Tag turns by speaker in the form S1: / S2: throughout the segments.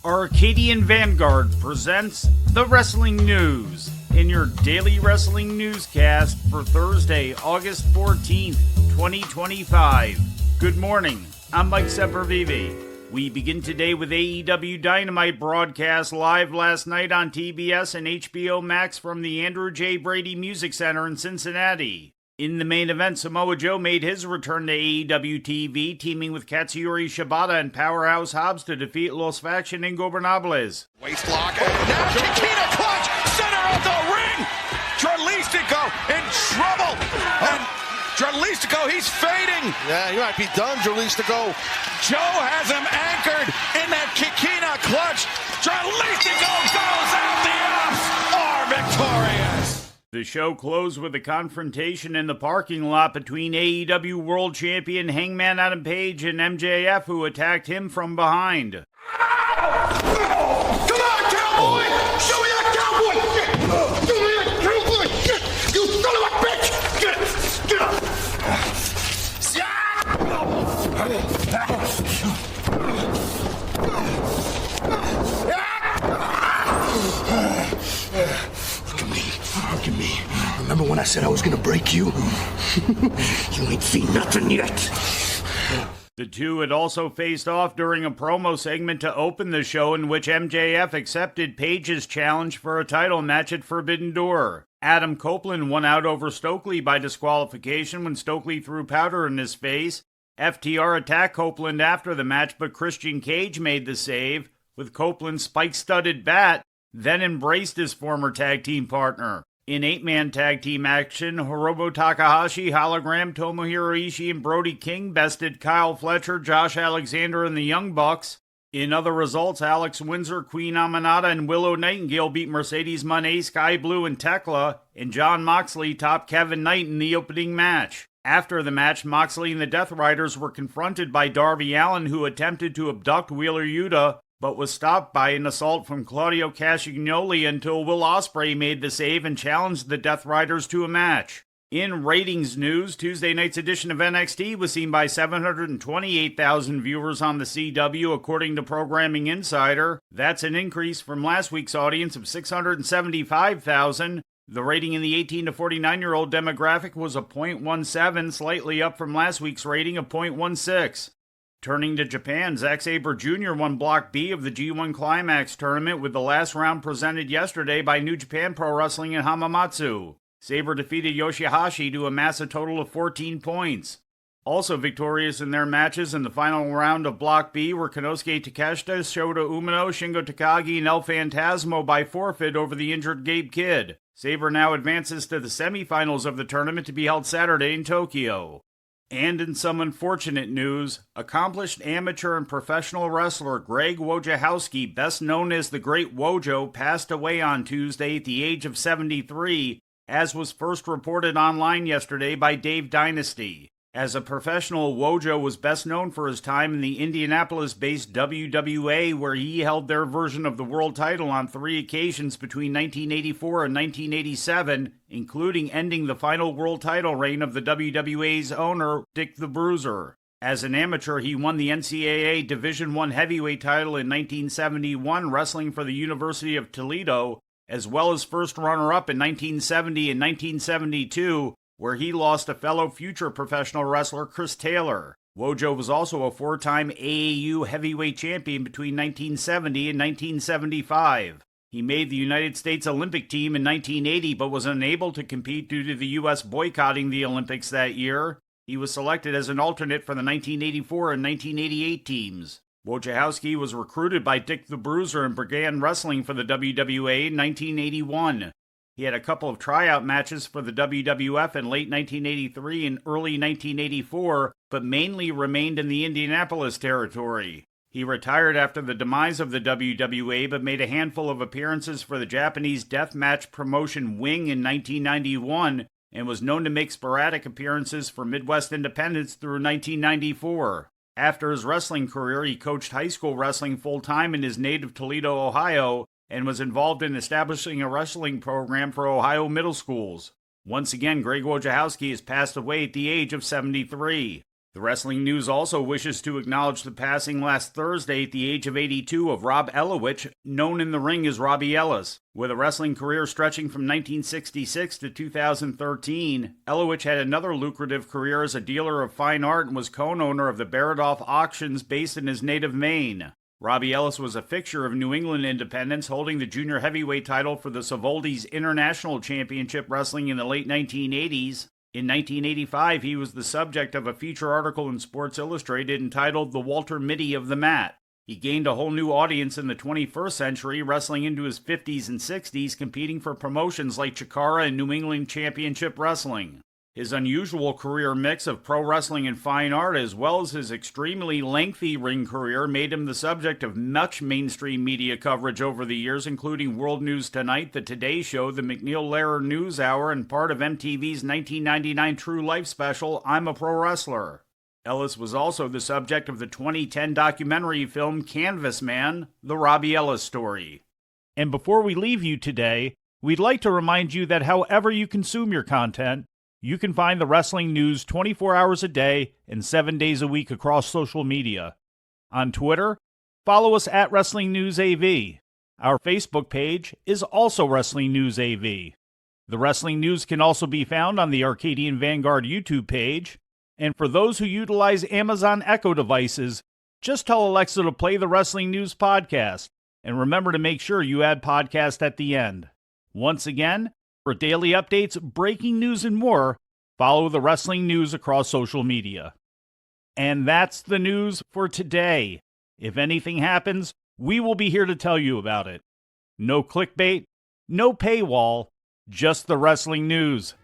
S1: Arcadian Vanguard presents the Wrestling News in your daily wrestling newscast for Thursday, August 14th, 2025. Good morning, I'm Mike Sempervive. We begin today with AEW Dynamite broadcast live last night on TBS and HBO Max from the Andrew J. Brady Music Center in Cincinnati. In the main event, Samoa Joe made his return to AEW TV, teaming with Katsuyori Shibata and Powerhouse Hobbs to defeat Los Faction Ingobernables.
S2: Waist lock, and now Kikita clutch, center of the ring! Dralistico in trouble, and Dralistico, he's fading!
S3: Yeah, he might be done, Dralistico.
S2: Joe has him anchored in that Kikita clutch. Dralistico goes out, the Ups are victorious!
S1: The show closed with a confrontation in the parking lot between AEW World Champion Hangman Adam Page and MJF, who attacked him from behind.
S4: Come on, cowboy! Show me that cowboy! Show me that cowboy! You son of a bitch! Get up! Look at me. Remember when I said I was gonna break you? You ain't seen nothing yet.
S1: The two had also faced off during a promo segment to open the show, in which MJF accepted Page's challenge for a title match at Forbidden Door. Adam Copeland won out over Stokely by disqualification when Stokely threw powder in his face. FTR attacked Copeland after the match, but Christian Cage made the save with Copeland's spike-studded bat, then embraced his former tag team partner. In 8-man tag team action, Hiromu Takahashi, Hologram, Tomohiro Ishii, and Brody King bested Kyle Fletcher, Josh Alexander, and the Young Bucks. In other results, Alex Windsor, Queen Aminata, and Willow Nightingale beat Mercedes Moné, Sky Blue, and Tekla, and Jon Moxley topped Kevin Knight in the opening match. After the match, Moxley and the Death Riders were confronted by Darby Allin, who attempted to abduct Wheeler Yuta, but was stopped by an assault from Claudio Castagnoli until Will Ospreay made the save and challenged the Death Riders to a match. In ratings news, Tuesday night's edition of NXT was seen by 728,000 viewers on the CW, according to Programming Insider. That's an increase from last week's audience of 675,000. The rating in the 18 to 49-year-old demographic was a .17, slightly up from last week's rating of .16. Turning to Japan, Zack Sabre Jr. won Block B of the G1 Climax tournament, with the last round presented yesterday by New Japan Pro Wrestling in Hamamatsu. Sabre defeated Yoshihashi to amass a total of 14 points. Also victorious in their matches in the final round of Block B were Konosuke Takeshita, Shota Umino, Shingo Takagi, and El Phantasmo by forfeit over the injured Gabe Kidd. Sabre now advances to the semifinals of the tournament to be held Saturday in Tokyo. And in some unfortunate news, accomplished amateur and professional wrestler Greg Wojciechowski, best known as the Great Wojo, passed away on Tuesday at the age of 73, as was first reported online yesterday by Dave Dynasty. As a professional, Wojo was best known for his time in the Indianapolis-based WWA, where he held their version of the world title on 3 occasions between 1984 and 1987, including ending the final world title reign of the WWA's owner, Dick the Bruiser. As an amateur, he won the NCAA Division I heavyweight title in 1971, wrestling for the University of Toledo, as well as first runner-up in 1970 and 1972, where he lost to fellow future professional wrestler Chris Taylor. Wojo was also a 4-time AAU heavyweight champion between 1970 and 1975. He made the United States Olympic team in 1980, but was unable to compete due to the U.S. boycotting the Olympics that year. He was selected as an alternate for the 1984 and 1988 teams. Wojciechowski was recruited by Dick the Bruiser and began wrestling for the WWA in 1981. He had a couple of tryout matches for the WWF in late 1983 and early 1984, but mainly remained in the Indianapolis territory. He retired after the demise of the WWA, but made a handful of appearances for the Japanese deathmatch promotion Wing in 1991, and was known to make sporadic appearances for Midwest Independents through 1994. After his wrestling career, he coached high school wrestling full-time in his native Toledo, Ohio, and was involved in establishing a wrestling program for Ohio middle schools. Once again, Greg Wojciechowski has passed away at the age of 73. The Wrestling News also wishes to acknowledge the passing last Thursday at the age of 82 of Rob Elowich, known in the ring as Robbie Ellis. With a wrestling career stretching from 1966 to 2013, Elowich had another lucrative career as a dealer of fine art and was co-owner of the Baradoff Auctions based in his native Maine. Robbie Ellis was a fixture of New England independents, holding the junior heavyweight title for the Savoldi's International Championship Wrestling in the late 1980s. In 1985, he was the subject of a feature article in Sports Illustrated entitled The Walter Mitty of the Mat. He gained a whole new audience in the 21st century, wrestling into his 50s and 60s, competing for promotions like Chikara and New England Championship Wrestling. His unusual career mix of pro wrestling and fine art, as well as his extremely lengthy ring career, made him the subject of much mainstream media coverage over the years, including World News Tonight, The Today Show, the McNeil Lehrer News Hour, and part of MTV's 1999 True Life special, I'm a Pro Wrestler. Ellis was also the subject of the 2010 documentary film Canvas Man, The Robbie Ellis Story. And before we leave you today, we'd like to remind you that however you consume your content, you can find the Wrestling News 24 hours a day and 7 days a week across social media. On Twitter, follow us at Wrestling News AV. Our Facebook page is also Wrestling News AV. The Wrestling News can also be found on the Arcadian Vanguard YouTube page. And for those who utilize Amazon Echo devices, just tell Alexa to play the Wrestling News podcast. And remember to make sure you add podcast at the end. Once again, for daily updates, breaking news, and more, follow the Wrestling News across social media. And that's the news for today. If anything happens, we will be here to tell you about it. No clickbait, no paywall, just the Wrestling News.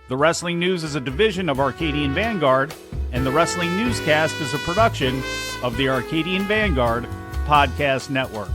S1: The Wrestling News is a division of Arcadian Vanguard, and the Wrestling Newscast is a production of the Arcadian Vanguard Podcast Network.